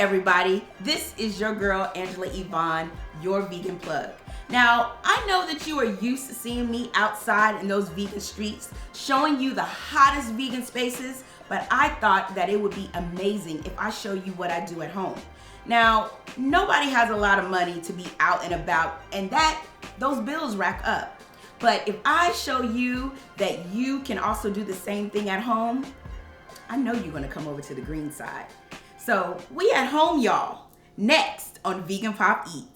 everybody? This is your girl, Angela Yvonne, your vegan plug. Now, I know that you are used to seeing me outside in those vegan streets, showing you the hottest vegan spaces, but I thought that it would be amazing if I show you what I do at home. Now, nobody has a lot of money to be out and about, and those bills rack up. But if I show you that you can also do the same thing at home, I know you're gonna come over to the green side. So we at home, y'all. Next on Vegan Pop Eats.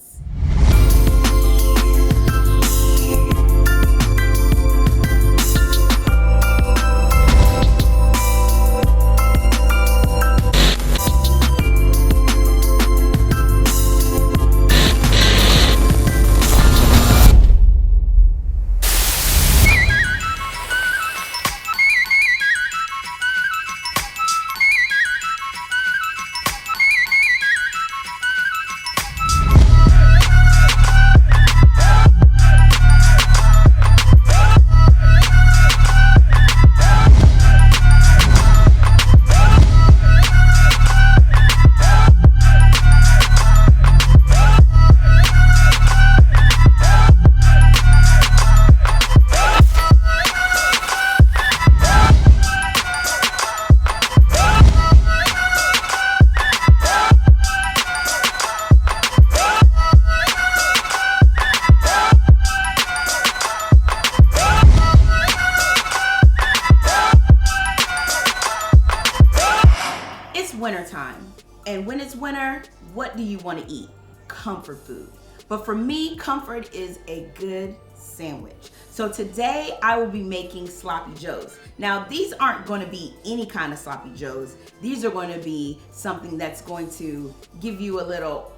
Wintertime, and when it's winter, what do you want to eat? Comfort food. But for me, comfort is a good sandwich. So today I will be making sloppy joes. Now these aren't going to be any kind of sloppy joes. These are going to be something that's going to give you a little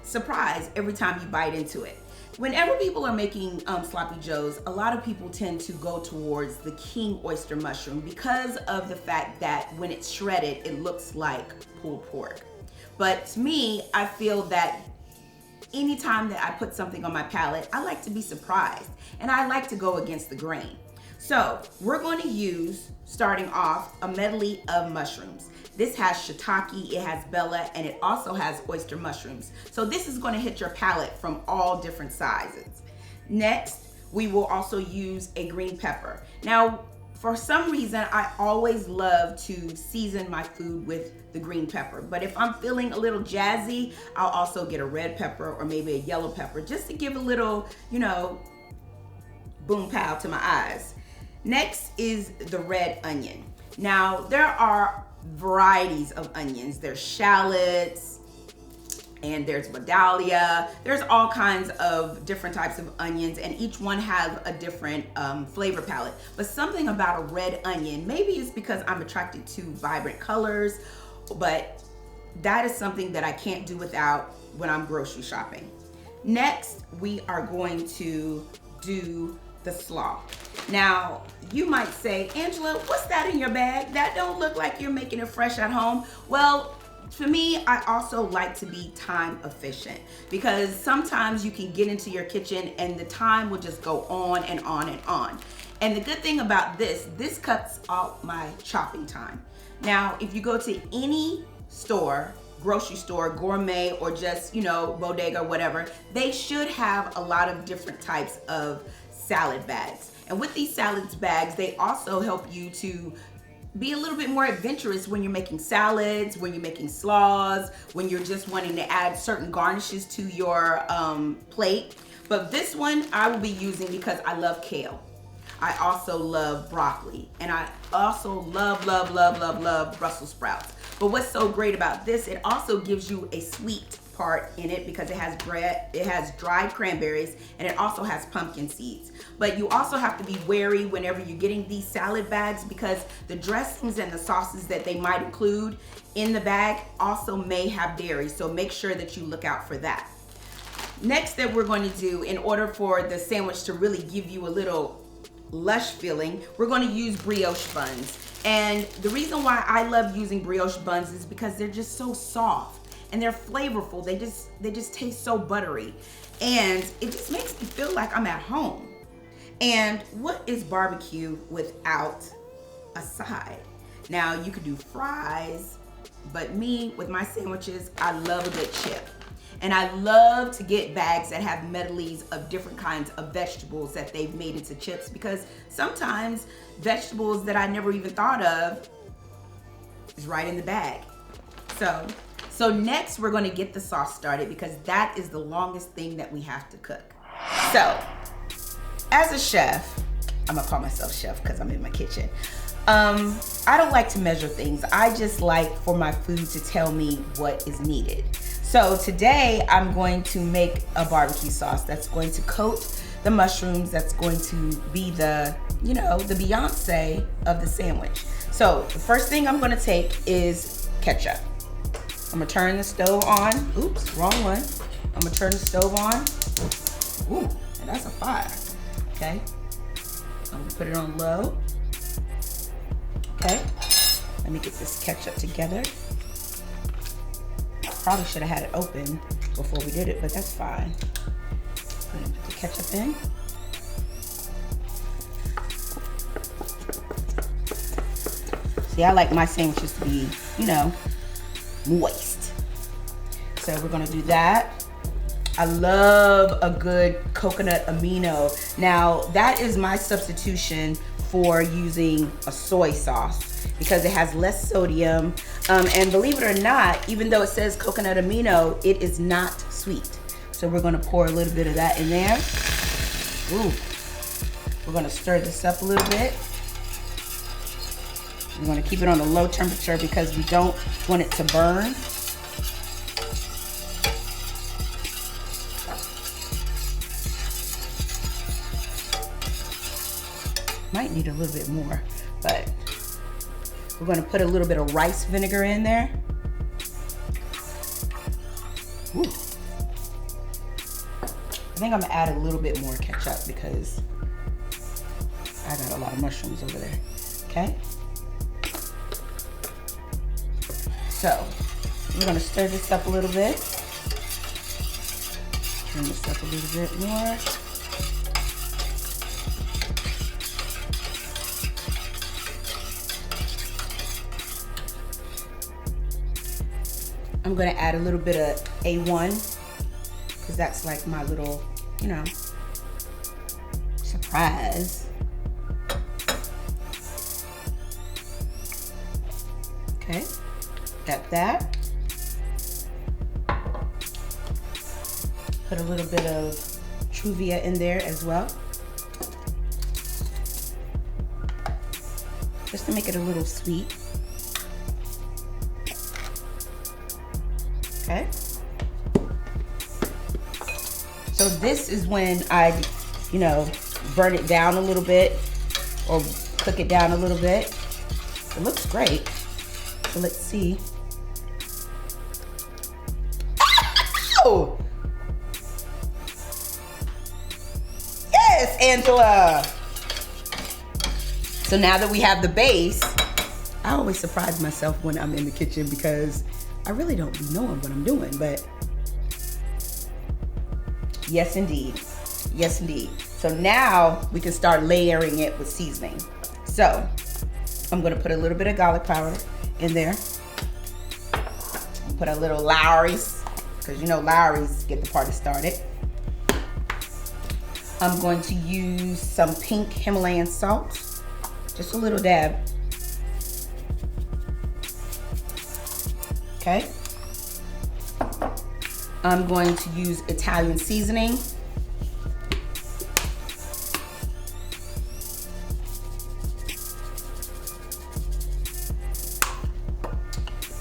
surprise every time you bite into it. Whenever people are making sloppy joes, a lot of people tend to go towards the king oyster mushroom because of the fact that when it's shredded, it looks like pulled pork. But to me, I feel that anytime that I put something on my palate, I like to be surprised and I like to go against the grain. So we're going to use, starting off, a medley of mushrooms. This has shiitake, it has bella, and it also has oyster mushrooms. So this is going to hit your palate from all different sizes. Next, we will also use a green pepper. Now, for some reason, I always love to season my food with the green pepper. But if I'm feeling a little jazzy, I'll also get a red pepper or maybe a yellow pepper just to give a little, boom pow to my eyes. Next is the red onion. Now, there are varieties of onions. There's shallots and there's Vidalia. There's all kinds of different types of onions, and each one has a different flavor palette. But something about a red onion, maybe it's because I'm attracted to vibrant colors, but that is something that I can't do without when I'm grocery shopping. Next, we are going to do the slaw. Now, you might say, Angela, what's that in your bag? That don't look like you're making it fresh at home. Well, for me, I also like to be time efficient because sometimes you can get into your kitchen and the time will just go on and on and on. And the good thing about this cuts out my chopping time. Now, if you go to any store, grocery store, gourmet, or just, bodega, whatever, they should have a lot of different types of salad bags. And with these salad bags, they also help you to be a little bit more adventurous when you're making salads, when you're making slaws, when you're just wanting to add certain garnishes to your plate. But this one I will be using because I love kale. I also love broccoli, and I also love Brussels sprouts. But what's so great about this, it also gives you a sweet part in it because it has dried cranberries, and it also has pumpkin seeds. But you also have to be wary whenever you're getting these salad bags because the dressings and the sauces that they might include in the bag also may have dairy, so make sure that you look out for that. Next that we're going to do, in order for the sandwich to really give you a little lush feeling, we're going to use brioche buns. And the reason why I love using brioche buns is because they're just so soft and they're flavorful. They just taste so buttery, and it just makes me feel like I'm at home. And what is barbecue without a side? Now, you could do fries, But me, with my sandwiches, I love a good chip. And I love to get bags that have medleys of different kinds of vegetables that they've made into chips, because sometimes vegetables that I never even thought of is right in the bag. So next we're gonna get the sauce started, because that is the longest thing that we have to cook. So, as a chef, I'm gonna call myself chef because I'm in my kitchen. I don't like to measure things. I just like for my food to tell me what is needed. So today I'm going to make a barbecue sauce that's going to coat the mushrooms, that's going to be the, you know, the Beyonce of the sandwich. So the first thing I'm gonna take is ketchup. I'm gonna turn the stove on. Oops, wrong one. I'm gonna turn the stove on. Ooh, and that's a fire. Okay. I'm gonna put it on low. Okay. Let me get this ketchup together. Probably should have had it open before we did it, but that's fine. Put the ketchup in. See, I like my sandwiches to be, you know, moist. So we're gonna do that. I love a good coconut amino. Now, that is my substitution for using a soy sauce, because it has less sodium. And believe it or not, even though it says coconut amino, it is not sweet. So we're gonna pour a little bit of that in there. Ooh. We're gonna stir this up a little bit. We're gonna keep it on a low temperature because we don't want it to burn. Might need a little bit more, but we're gonna put a little bit of rice vinegar in there. Ooh. I think I'm gonna add a little bit more ketchup because I got a lot of mushrooms over there, okay? So, we're gonna stir this up a little bit. Turn this up a little bit more. I'm gonna add a little bit of A1, because that's like my little, you know, surprise. Okay, got that. Put a little bit of Truvia in there as well, just to make it a little sweet. Okay. So this is when I, you know, burn it down a little bit or cook it down a little bit. It looks great. So let's see. Oh! Yes, Angela! So now that we have the base, I always surprise myself when I'm in the kitchen because I really don't be knowing what I'm doing, but yes, indeed. Yes, indeed. So now we can start layering it with seasoning. So I'm gonna put a little bit of garlic powder in there. Put a little Lowry's, because you know Lowry's get the party started. I'm going to use some pink Himalayan salt, just a little dab. Okay. I'm going to use Italian seasoning.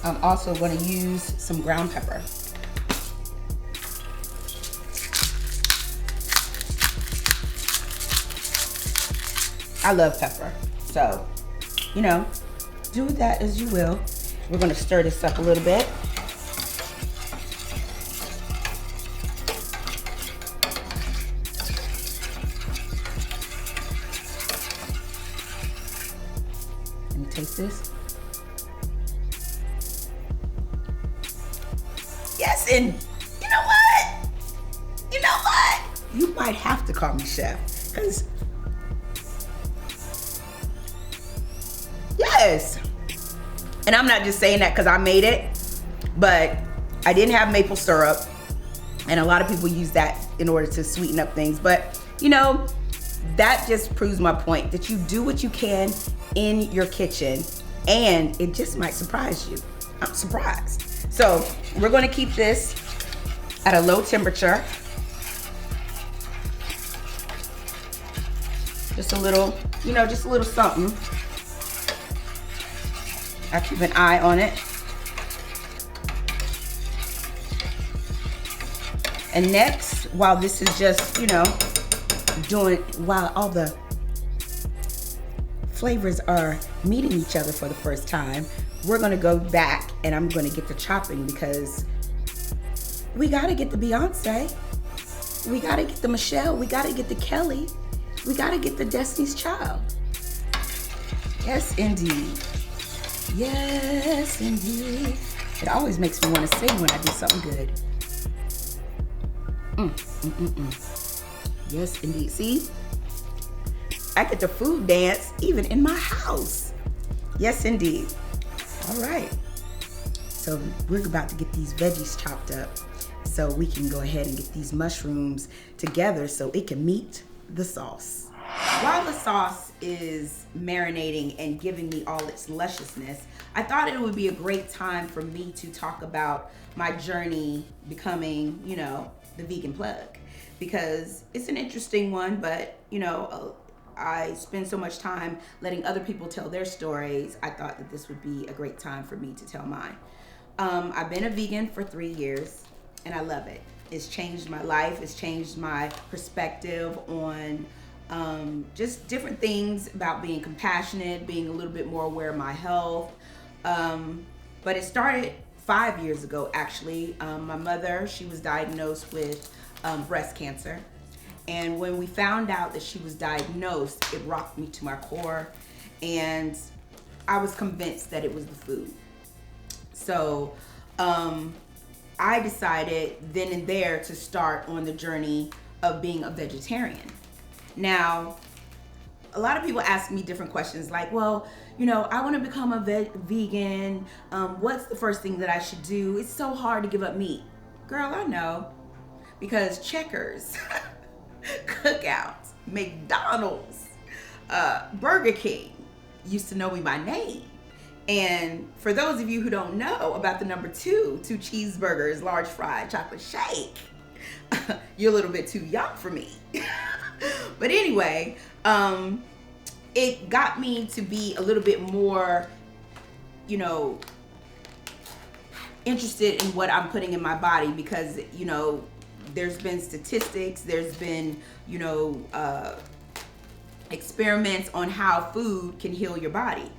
I'm also going to use some ground pepper. I love pepper, so, you know, do with that as you will. We're gonna stir this up a little bit. Let me taste this. Yes, and you know what? You know what? You might have to call me chef, because yes. And I'm not just saying that because I made it, but I didn't have maple syrup. And a lot of people use that in order to sweeten up things. But, you know, that just proves my point that you do what you can in your kitchen and it just might surprise you. I'm surprised. So we're gonna keep this at a low temperature. Just a little, you know, just a little something. I keep an eye on it. And next, while this is just, you know, while all the flavors are meeting each other for the first time, we're gonna go back and I'm gonna get the chopping because we gotta get the Beyonce, we gotta get the Michelle, we gotta get the Kelly, we gotta get the Destiny's Child. Yes, indeed. Yes, indeed. It always makes me wanna sing when I do something good. Yes, indeed. See? I get the food dance even in my house. Yes, indeed. All right. So we're about to get these veggies chopped up so we can go ahead and get these mushrooms together so it can meet the sauce. While the sauce is marinating and giving me all its lusciousness, I thought it would be a great time for me to talk about my journey becoming, you know, the vegan plug, because it's an interesting one, but you know, I spend so much time letting other people tell their stories. I thought that this would be a great time for me to tell mine. I've been a vegan for 3 years and I love it. It's changed my life. It's changed my perspective on just different things about being compassionate, being a little bit more aware of my health. But it started 5 years ago, actually. My mother, she was diagnosed with breast cancer. And when we found out that she was diagnosed, it rocked me to my core. And I was convinced that it was the food. So I decided then and there to start on the journey of being a vegetarian. Now, a lot of people ask me different questions like, well, you know, I want to become a vegan. What's the first thing that I should do? It's so hard to give up meat. Girl, I know. Because Checkers, Cookouts, McDonald's, Burger King used to know me by name. And for those of you who don't know about the number 2 cheeseburgers, large fried chocolate shake, you're a little bit too young for me. But anyway, it got me to be a little bit more, you know, interested in what I'm putting in my body because, you know, there's been statistics, there's been, you know, experiments on how food can heal your body.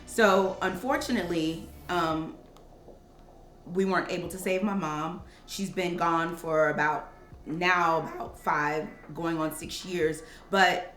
So unfortunately, we weren't able to save my mom. She's been gone for about 5, going on 6 years. But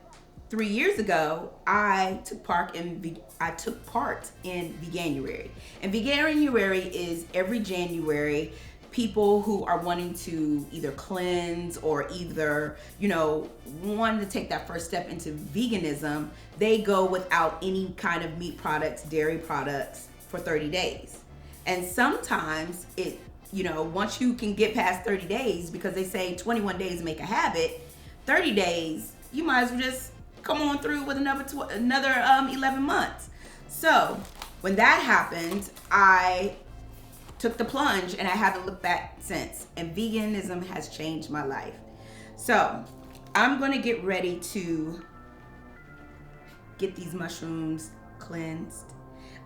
3 years ago, I took part in Veganuary. And Veganuary is every January, people who are wanting to either cleanse or either, you know, wanting to take that first step into veganism, they go without any kind of meat products, dairy products for 30 days. And sometimes it, you know, once you can get past 30 days, because they say 21 days make a habit, 30 days, you might as well just come on through with another 11 months. So when that happened, I took the plunge and I haven't looked back since. And veganism has changed my life. So I'm gonna get ready to get these mushrooms cleansed.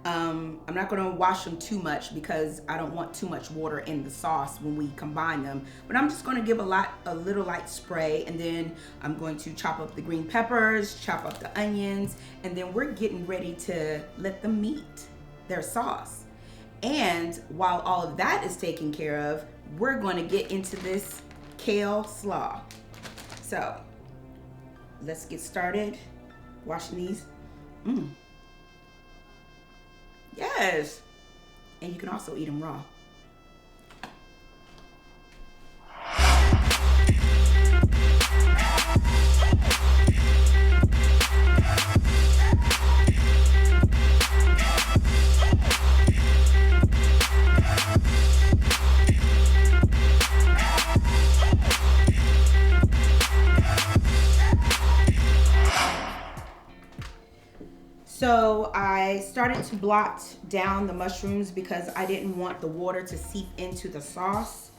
I'm not gonna wash them too much because I don't want too much water in the sauce when we combine them. But I'm just gonna give a little light spray, and then I'm going to chop up the green peppers, chop up the onions, and then we're getting ready to let them meet their sauce. And while all of that is taken care of, we're gonna get into this kale slaw. So let's get started washing these. Yes. And you can also eat them raw. So I started to blot down the mushrooms because I didn't want the water to seep into the sauce.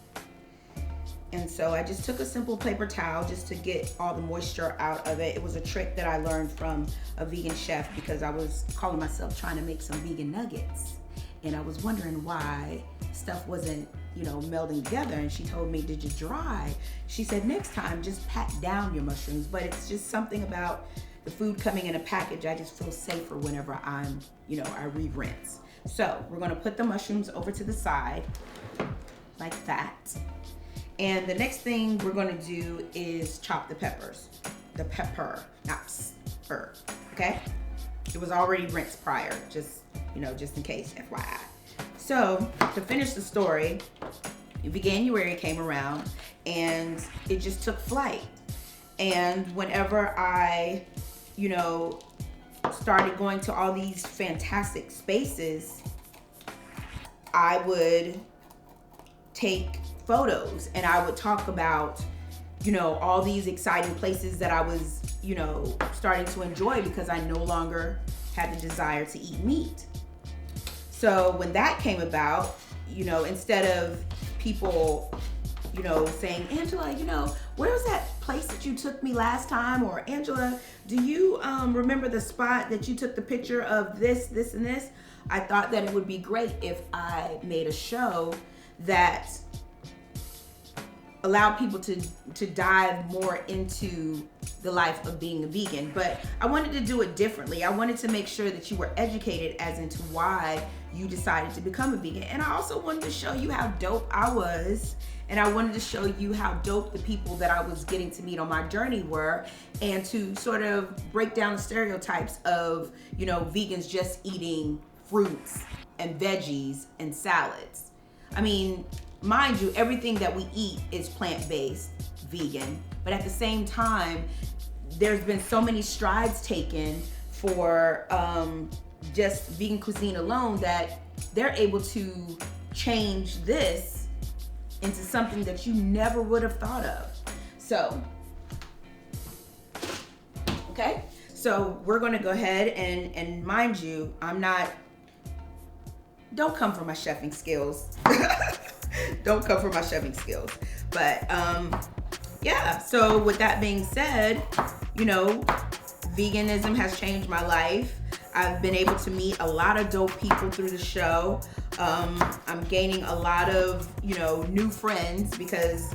And so I just took a simple paper towel just to get all the moisture out of it. It was a trick that I learned from a vegan chef because I was calling myself trying to make some vegan nuggets. And I was wondering why stuff wasn't, melding together. And she told me, did you dry? She said, next time, just pat down your mushrooms. But it's just something about the food coming in a package. I just feel safer whenever I'm, I re-rinse. So we're gonna put the mushrooms over to the side like that. And the next thing we're gonna do is chop the peppers. The pepper, not spur, okay? It was already rinsed prior, just in case, FYI. So to finish the story, January came around and it just took flight. And whenever I, started going to all these fantastic spaces, I would take photos and I would talk about, all these exciting places that I was, starting to enjoy because I no longer had the desire to eat meat. So when that came about, instead of people, saying, Angela, where was that place that you took me last time? Or Angela, do you remember the spot that you took the picture of this, and this? I thought that it would be great if I made a show that allowed people to dive more into the life of being a vegan. But I wanted to do it differently. I wanted to make sure that you were educated as into why you decided to become a vegan. And I also wanted to show you how dope I was. And I wanted to show you how dope the people that I was getting to meet on my journey were, and to sort of break down the stereotypes of, vegans just eating fruits and veggies and salads. I mean, mind you, everything that we eat is plant-based, vegan, but at the same time, there's been so many strides taken for just vegan cuisine alone that they're able to change this into something that you never would have thought of. So, okay, so we're gonna go ahead and mind you, don't come for my chefing skills. Don't come for my chefing skills. But yeah, so with that being said, veganism has changed my life. I've been able to meet a lot of dope people through the show. I'm gaining a lot of, new friends because,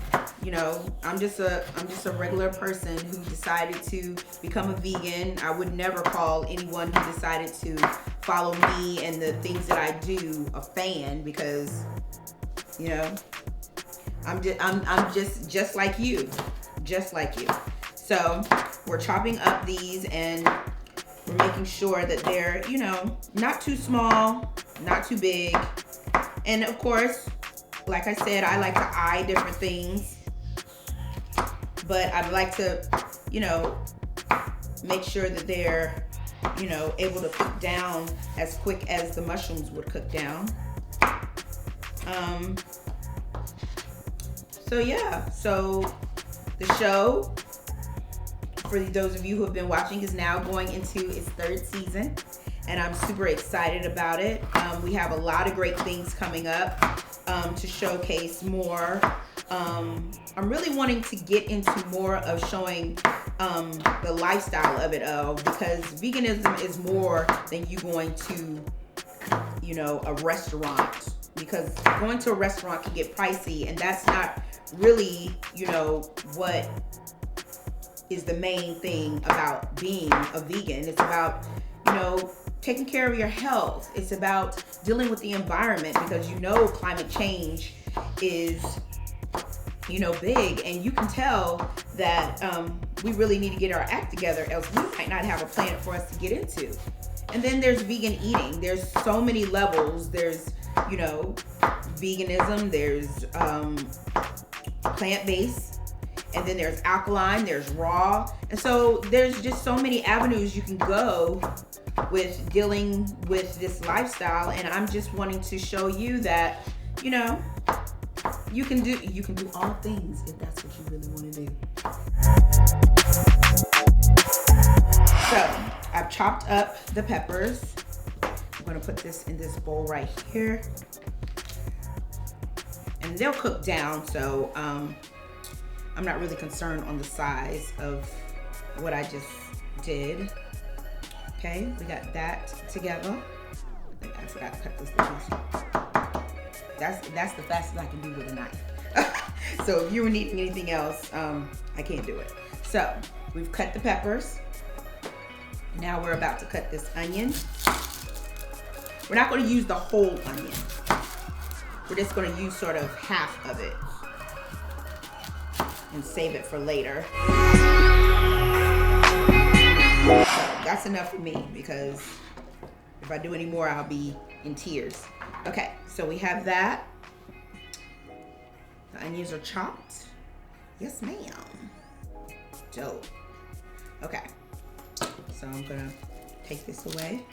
I'm just a regular person who decided to become a vegan. I would never call anyone who decided to follow me and the things that I do a fan because, I'm just like you, So we're chopping up these and we're making sure that they're, not too small, not too big. And of course, like I said, I like to eye different things, but I'd like to, make sure that they're, able to cook down as quick as the mushrooms would cook down. So yeah, so the show, for those of you who have been watching, is now going into its third season, and I'm super excited about it. We have a lot of great things coming up to showcase more. I'm really wanting to get into more of showing the lifestyle of it all, because veganism is more than you going to, a restaurant, because going to a restaurant can get pricey, and that's not really, what is the main thing about being a vegan. It's about, taking care of your health. It's about dealing with the environment, because climate change is, big, and you can tell that we really need to get our act together, else we might not have a planet for us to get into. And then there's vegan eating. There's so many levels. There's, veganism, there's plant-based, and then there's alkaline, there's raw. And so there's just so many avenues you can go with dealing with this lifestyle. And I'm just wanting to show you that, you can do all things if that's what you really want to do. So I've chopped up the peppers. I'm gonna put this in this bowl right here. And they'll cook down, so I'm not really concerned on the size of what I just did. Okay, we got that together. I forgot to cut this little piece. That's the fastest I can do with a knife. So if you were needing anything else, I can't do it. So we've cut the peppers. Now we're about to cut this onion. We're not going to use the whole onion. We're just going to use sort of half of it and save it for later. So that's enough for me, because if I do any more, I'll be in tears. Okay, so we have that. The onions are chopped. Yes, ma'am. Dope. Okay, so I'm gonna take this away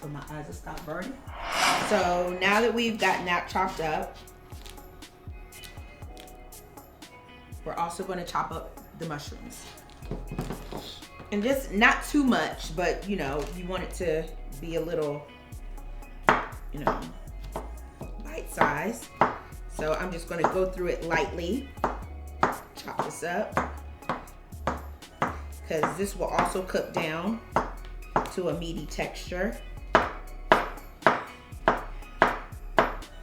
so my eyes will stop burning. So now that we've gotten that chopped up, we're also gonna chop up the mushrooms. And just not too much, but you know, you want it to be a little, you know, bite size. So I'm just gonna go through it lightly, chop this up, because this will also cook down to a meaty texture.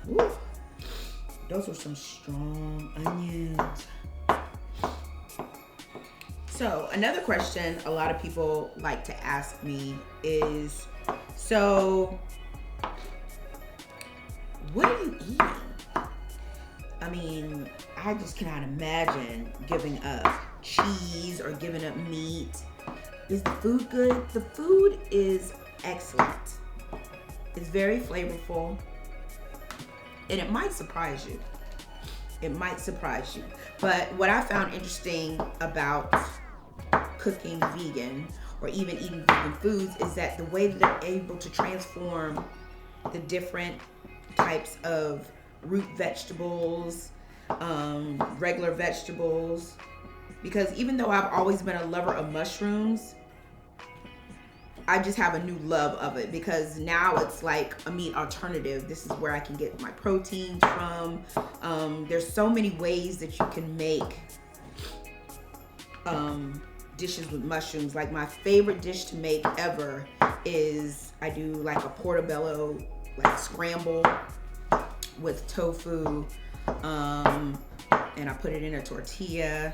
Ooh, those were some strong onions. So another question a lot of people like to ask me is, so what are you eating? I mean, I just cannot imagine giving up cheese or giving up meat. Is the food good? The food is excellent. It's very flavorful. And it might surprise you. It might surprise you. But what I found interesting about cooking vegan or even eating vegan foods is that the way that they're able to transform the different types of root vegetables, regular vegetables, because even though I've always been a lover of mushrooms, I just have a new love of it, because now it's like a meat alternative. This is where I can get my proteins from. There's so many ways that you can make dishes with mushrooms. Like my favorite dish to make ever is I do like a portobello like scramble with tofu, and I put it in a tortilla,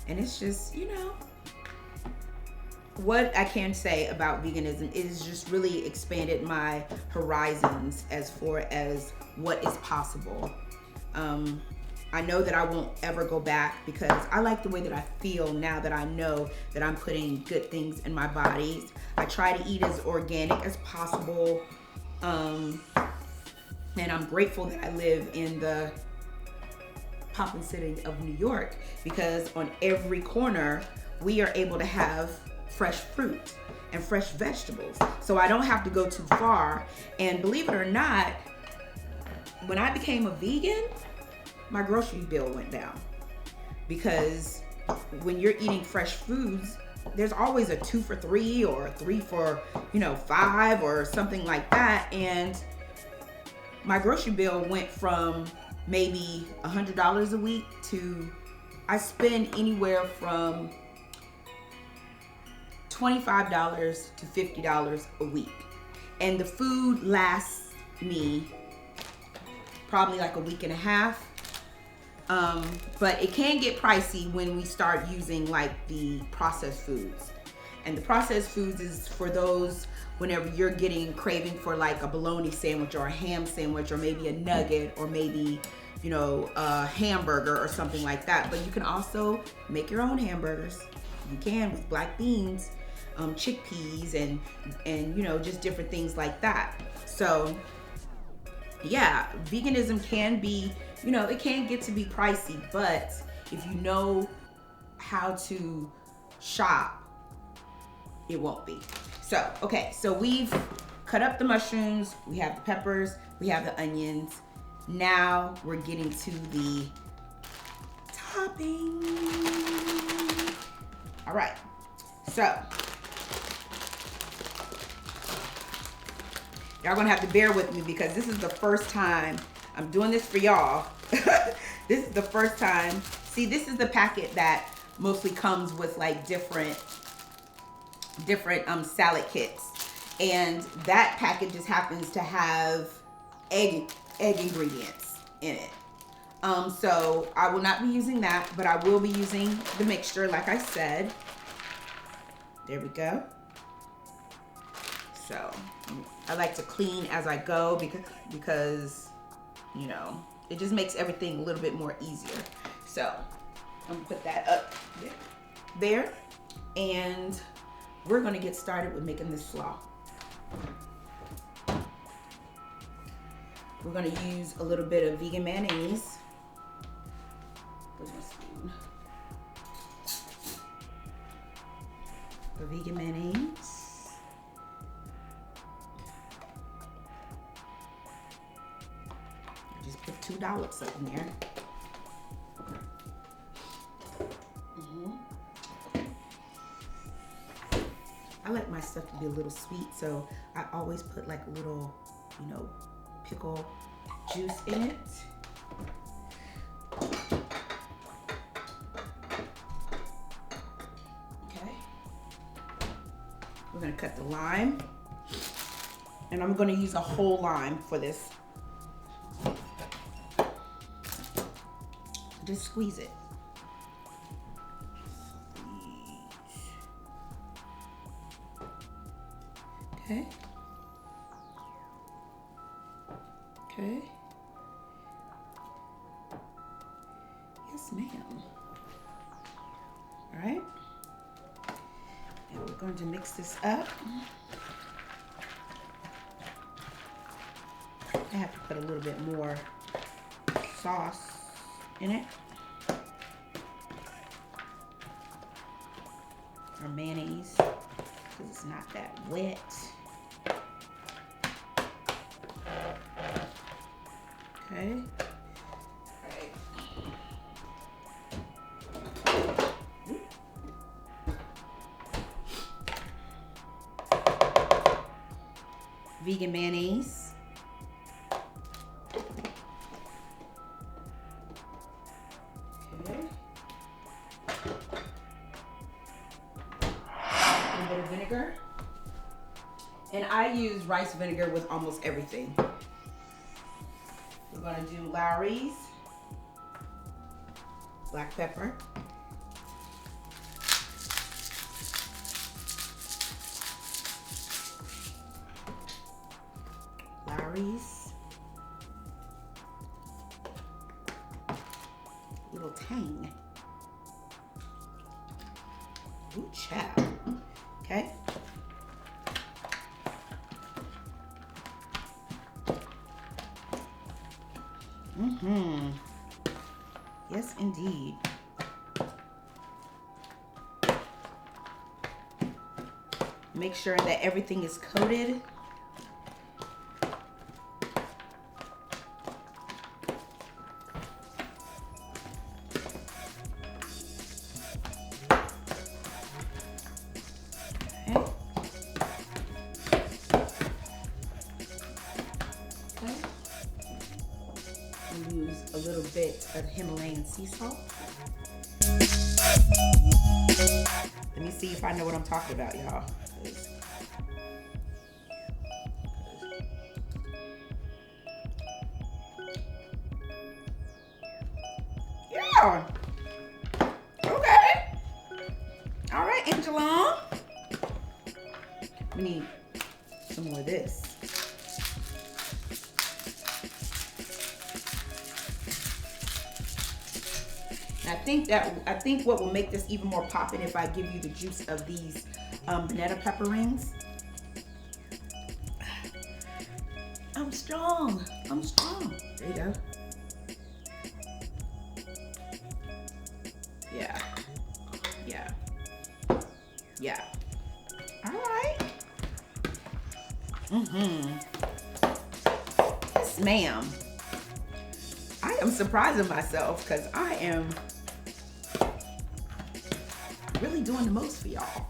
and it's just, you know, what I can say about veganism is just really expanded my horizons as far as what is possible. I know that I won't ever go back, because I like the way that I feel now that I know that I'm putting good things in my body. I try to eat as organic as possible. And I'm grateful that I live in the poppin' city of New York, because on every corner we are able to have fresh fruit and fresh vegetables. So I don't have to go too far. And believe it or not, when I became a vegan, my grocery bill went down, because when you're eating fresh foods, there's always a 2 for $3 or 3 for, you know, $5 or something like that. And my grocery bill went from maybe $100 a week to, I spend anywhere from $25 to $50 a week. And the food lasts me probably like a week and a half. But it can get pricey when we start using like the processed foods. And the processed foods is for those whenever you're getting craving for like a bologna sandwich or a ham sandwich or maybe a nugget or maybe, you know, a hamburger or something like that. But you can also make your own hamburgers. You can, with black beans, chickpeas, and you know, just different things like that. So yeah, veganism can be, you know, it can get to be pricey, but if you know how to shop, it won't be. So, okay, so we've cut up the mushrooms, we have the peppers, we have the onions. Now we're getting to the topping. All right, so Y'all gonna have to bear with me because this is the first time I'm doing this for y'all. This is the first time. See, this is the packet that mostly comes with like different salad kits. And that packet just happens to have egg ingredients in it. So I will not be using that, but I will be using the mixture like I said. There we go. So I like to clean as I go because you know, it just makes everything a little bit more easier. So I'm gonna put that up there, and we're gonna get started with making this slaw. We're gonna use a little bit of vegan mayonnaise. Where's my spoon? The vegan mayonnaise. Just put 2 dollops up in there. I like my stuff to be a little sweet, so I always put like a little, you know, pickle juice in it. Okay. We're gonna cut the lime, and I'm gonna use a whole lime for this. Just squeeze it. Okay. Okay. Yes, ma'am. All right. And we're going to mix this up. I have to put a little bit more sauce in it. Or mayonnaise, because it's not that wet. Okay. All right. Vegan mayonnaise. Okay. A little bit of vinegar. And I use rice vinegar with almost everything. We're gonna do Lawry's, black pepper, Lawry's, little tang. Ooh, child. Okay. Yes, indeed. Make sure that everything is coated. Use a little bit of Himalayan sea salt. Let me see if I know what I'm talking about, y'all. Yeah. Okay. All right, Angelon. We need some more of this. I think what will make this even more poppin' if I give you the juice of these banana pepper rings. I'm strong. I'm strong. There you go. Yeah. Yeah. Yeah. All right. Yes, ma'am. I am surprising myself because I am really doing the most for y'all.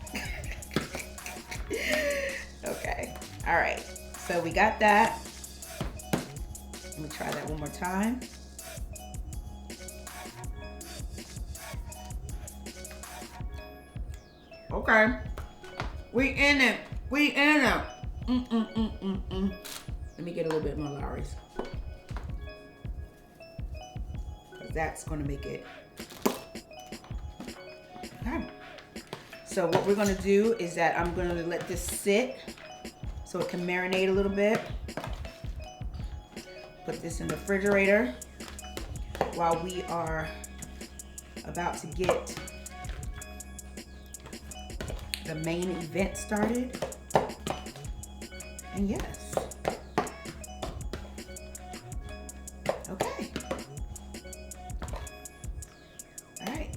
Okay. All right. So we got that. Let me try that one more time. Okay. We in it. We in it. Let me get a little bit more Lawry's. Because that's going to make it. Okay. So what we're going to do is that I'm going to let this sit so it can marinate a little bit. Put this in the refrigerator while we are about to get the main event started. And yes. Okay. All right.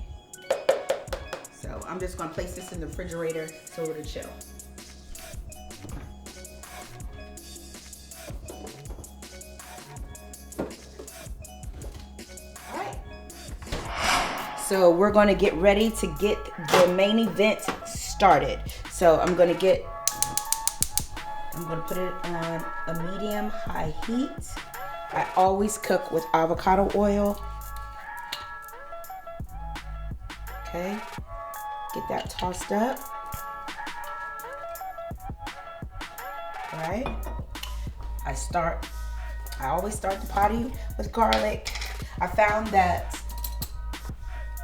So I'm just gonna place this in the refrigerator so it'll chill. So we're gonna get ready to get the main event started. So I'm gonna put it on a medium-high heat. I always cook with avocado oil. Okay, get that tossed up. All right, I always start the potty with garlic. I found that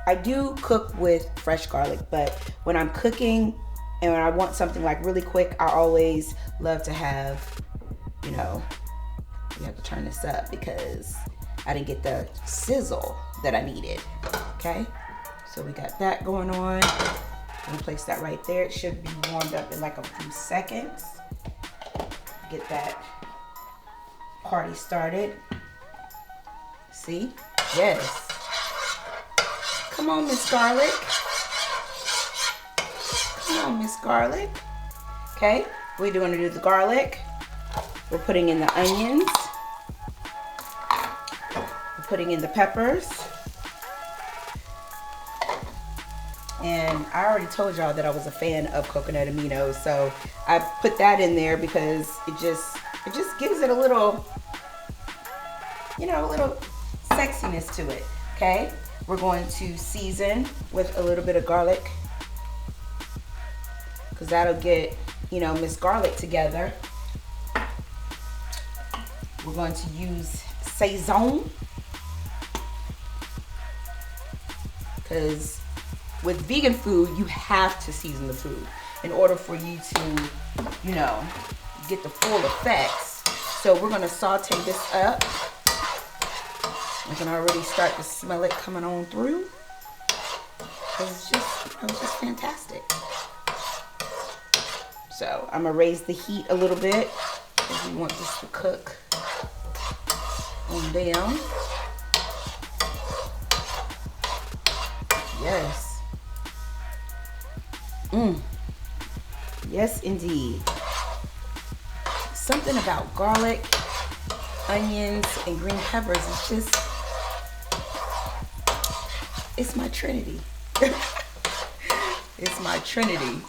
I do cook with fresh garlic, but when I'm cooking and when I want something like really quick, I always love to have, you know, we have to turn this up because I didn't get the sizzle that I needed. Okay, so we got that going on. I'm gonna place that right there. It should be warmed up in like a few seconds. Get that party started. See? Yes. Come on, Miss Garlic. Come on, Miss Garlic. Okay, we're going to do the garlic. We're putting in the onions. We're putting in the peppers. And I already told y'all that I was a fan of coconut aminos, so I put that in there because it just gives it a little, you know, a little sexiness to it. Okay. We're going to season with a little bit of garlic because that'll get, you know, Miss Garlic together. We're going to use Saison because with vegan food, you have to season the food in order for you to, you know, get the full effects. So we're going to saute this up. I can already start to smell it coming on through. It's just fantastic. So I'm gonna raise the heat a little bit because we want this to cook on down. Yes. Yes, indeed. Something about garlic, onions, and green peppers is just, it's my trinity. It's my trinity.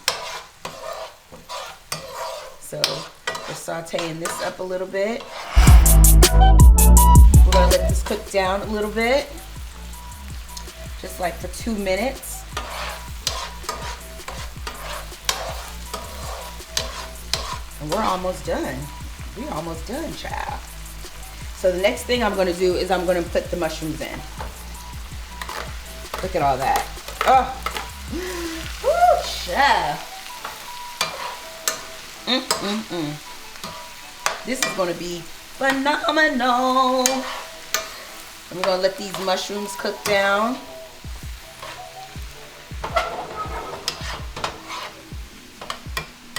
So we're sauteing this up a little bit. We're gonna let this cook down a little bit, just like for 2 minutes. And we're almost done. We're almost done, child. So the next thing I'm gonna do is I'm gonna put the mushrooms in. Look at all that. Oh, woo, chef. This is gonna be phenomenal. I'm gonna let these mushrooms cook down.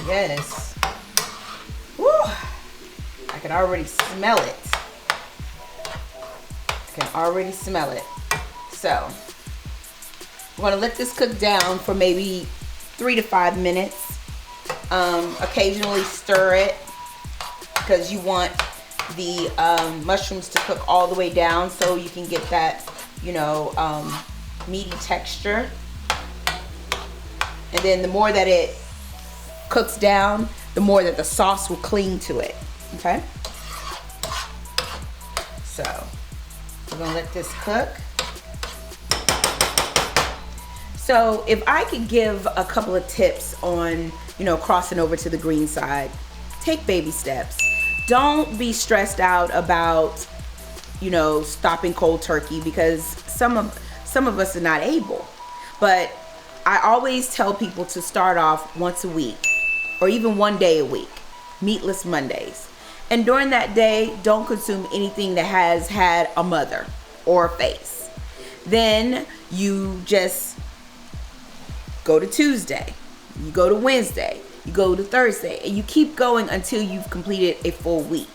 Yes. Woo. I can already smell it. I can already smell it. So we're gonna let this cook down for maybe 3 to 5 minutes. Occasionally stir it because you want the mushrooms to cook all the way down so you can get that, you know, meaty texture. And then the more that it cooks down, the more that the sauce will cling to it. Okay. So we're gonna let this cook. So if I could give a couple of tips on, you know, crossing over to the green side, take baby steps. Don't be stressed out about, you know, stopping cold turkey, because some of us are not able. But I always tell people to start off once a week or even one day a week, meatless Mondays. And during that day, don't consume anything that has had a mother or a face. Then you just go to Tuesday, you go to Wednesday, you go to Thursday, and you keep going until you've completed a full week.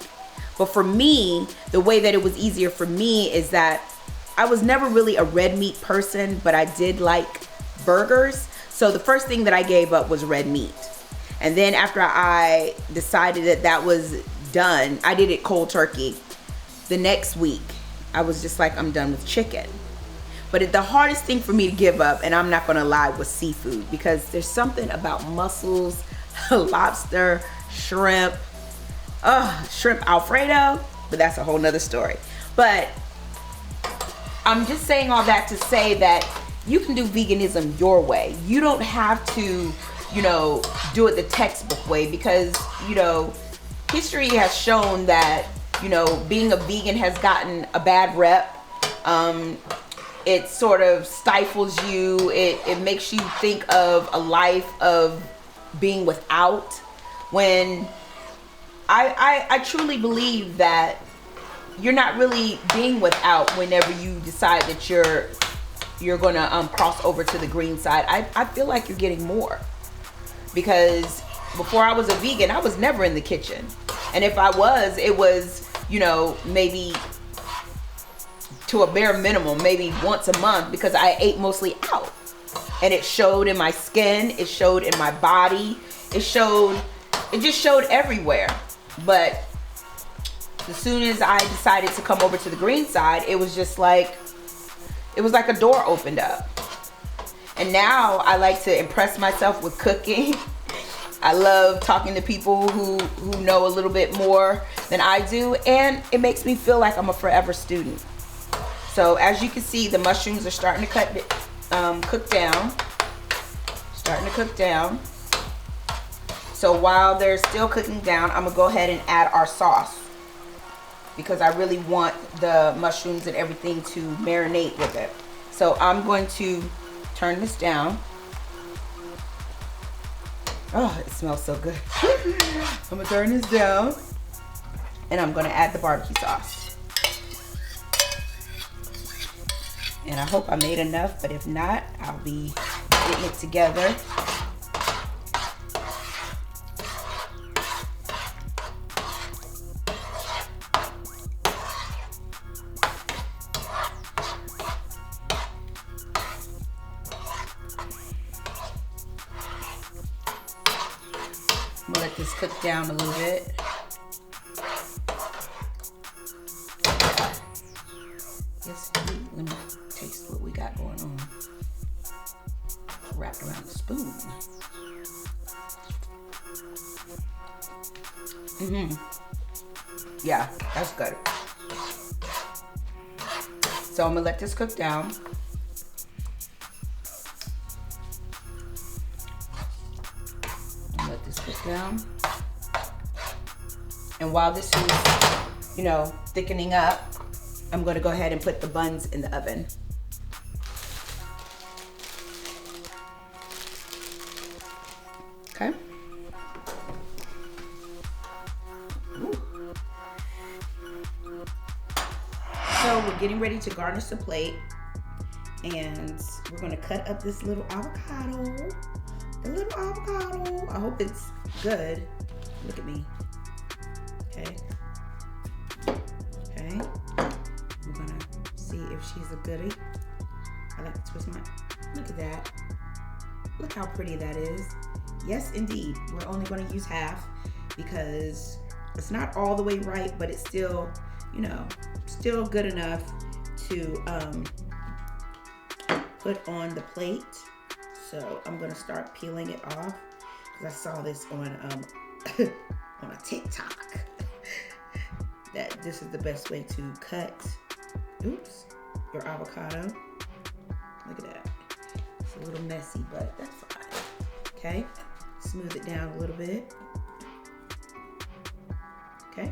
But for me, the way that it was easier for me is that I was never really a red meat person, but I did like burgers. So the first thing that I gave up was red meat. And then after I decided that that was done, I did it cold turkey. The next week, I was just like, I'm done with chicken. But the hardest thing for me to give up, and I'm not gonna lie, was seafood, because there's something about mussels, lobster, shrimp, shrimp Alfredo, but that's a whole nother story. But I'm just saying all that to say that you can do veganism your way. You don't have to, you know, do it the textbook way, because, you know, history has shown that, you know, being a vegan has gotten a bad rep. It sort of stifles you. It makes you think of a life of being without, when I truly believe that you're not really being without whenever you decide that you're gonna cross over to the green side. I feel like you're getting more, because before I was a vegan, I was never in the kitchen. And if I was, it was, you know, maybe to a bare minimum, maybe once a month, because I ate mostly out. And it showed in my skin, it showed in my body, it just showed everywhere. But as soon as I decided to come over to the green side, it was just like, it was like a door opened up. And now I like to impress myself with cooking. I love talking to people who know a little bit more than I do, and it makes me feel like I'm a forever student. So as you can see, the mushrooms are starting to cook down. Starting to cook down. So while they're still cooking down, I'm gonna go ahead and add our sauce, because I really want the mushrooms and everything to marinate with it. So I'm going to turn this down. Oh, it smells so good. I'm gonna turn this down, and I'm gonna add the barbecue sauce. And I hope I made enough, but if not, I'll be getting it together. I'm gonna let this cook down a little bit. Yes, let me taste what we got going on. Wrapped around the spoon. Yeah, that's good. So I'm gonna let this cook down. Let this cook down. And while this is, you know, thickening up, I'm gonna go ahead and put the buns in the oven. Okay. Ooh. So we're getting ready to garnish the plate, and we're gonna cut up this little avocado. The little avocado. I hope it's good. Look at me. Okay. Okay. We're gonna see if she's a goodie. I like to twist my. Look at that. Look how pretty that is. Yes, indeed. We're only going to use half because it's not all the way right, but it's still, you know, still good enough to put on the plate. So I'm going to start peeling it off because I saw this on on a TikTok. that this is the best way to cut, your avocado. Look at that. It's a little messy, but that's fine. Okay, smooth it down a little bit. Okay,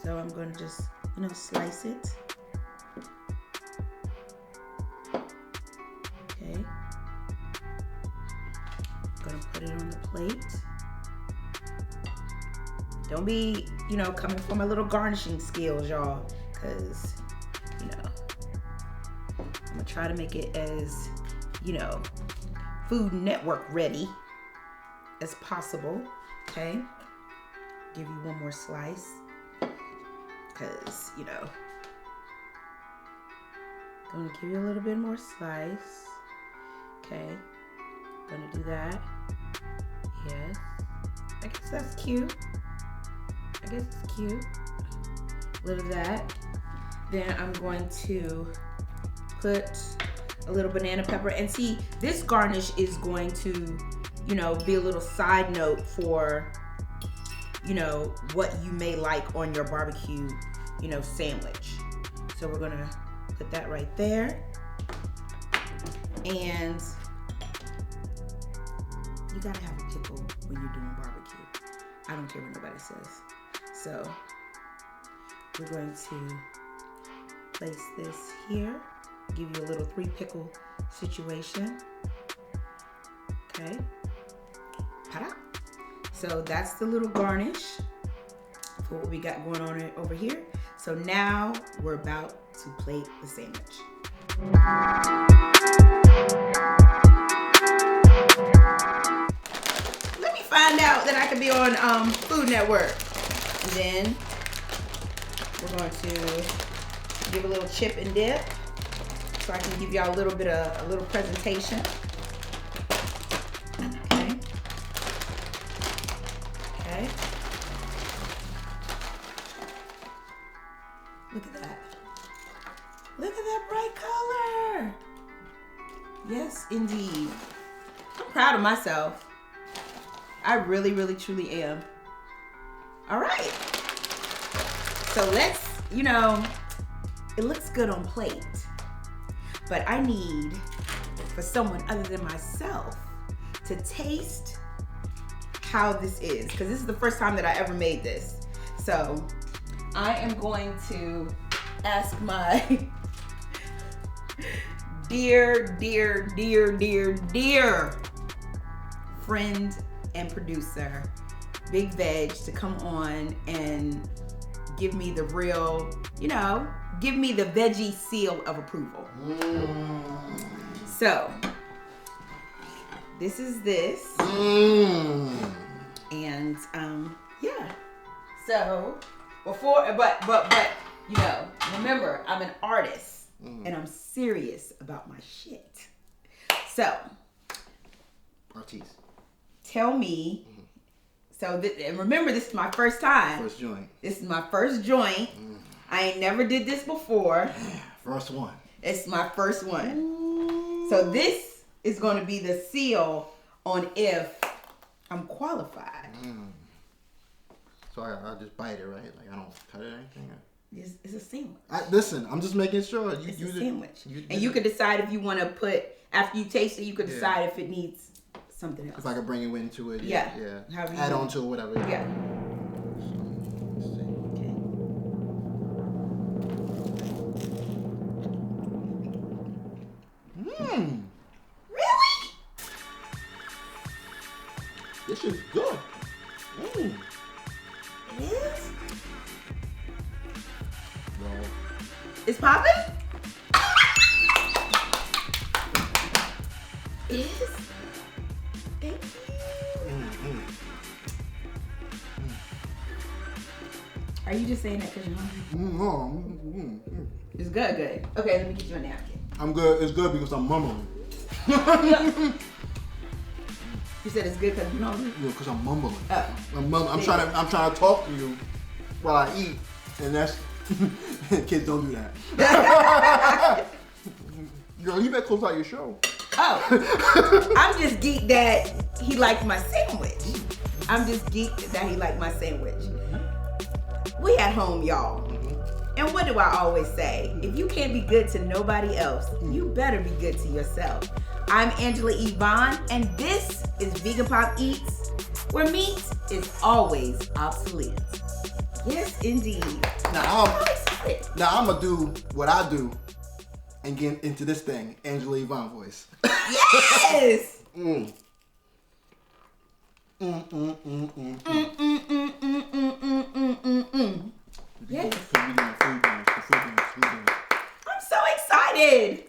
so I'm going to just, slice it. Okay, I'm going to put it on the plate. Don't be, coming for my little garnishing skills, y'all, because, I'm going to try to make it as, Food Network ready as possible. Okay, give you one more slice, because, going to give you a little bit more slice. Okay, going to do that. Yes, I guess that's cute. A little of that. Then I'm going to put a little banana pepper. And see, this garnish is going to, be a little side note for, what you may like on your barbecue, sandwich. So we're gonna put that right there. And you gotta have a pickle when you're doing barbecue. I don't care what nobody says. So we're going to place this here, give you a little 3-pickle situation. Okay. Ta-da. So that's the little garnish for what we got going on over here. So now we're about to plate the sandwich. Let me find out that I can be on Food Network. And then we're going to give a little chip and dip so I can give y'all a little presentation. Okay. Look at that. Look at that bright color. Yes, indeed. I'm proud of myself. I really, really, truly am. All right. So let's, it looks good on plate, but I need for someone other than myself to taste how this is, because this is the first time that I ever made this. So I am going to ask my dear friend and producer, Big Veg, to come on and give me the real, give me the veggie seal of approval. So this is this. And yeah. So remember, I'm an artist and I'm serious about my shit. So tell me. So and remember, this is my first time. First joint. This is my first joint. I ain't never did this before. First one. It's my first one. Ooh. So this is going to be the seal on if I'm qualified. So I just bite it, right? Like I don't cut it or anything? It's a sandwich. Listen, I'm just making sure. It's a sandwich. And you can decide if you want to put, after you taste it, you could decide if it needs something else. If I could bring it into it. Yeah. Add on to it, whatever. Yeah. Really? This is good. It is? No. It's popping? It is? Thank you. Are you just saying that because you're hungry? No. It's good. Okay, let me get you a napkin. I'm good. It's good because I'm mumbling. You said it's good because you're hungry? Yeah, because I'm mumbling. Oh. I'm trying to talk to you while I eat, and that's kids don't do that. Girl, you better close out your show. Oh, I'm just geeked that he liked my sandwich. We at home, y'all. And what do I always say? If you can't be good to nobody else, you better be good to yourself. I'm Angela Yvonne, and this is Vegan Pop Eats, where meat is always obsolete. Yes, indeed. Now I'm excited. I'm gonna do what I do and get into this thing, Angela Yvonne voice. Yes. Yes. I'm so excited.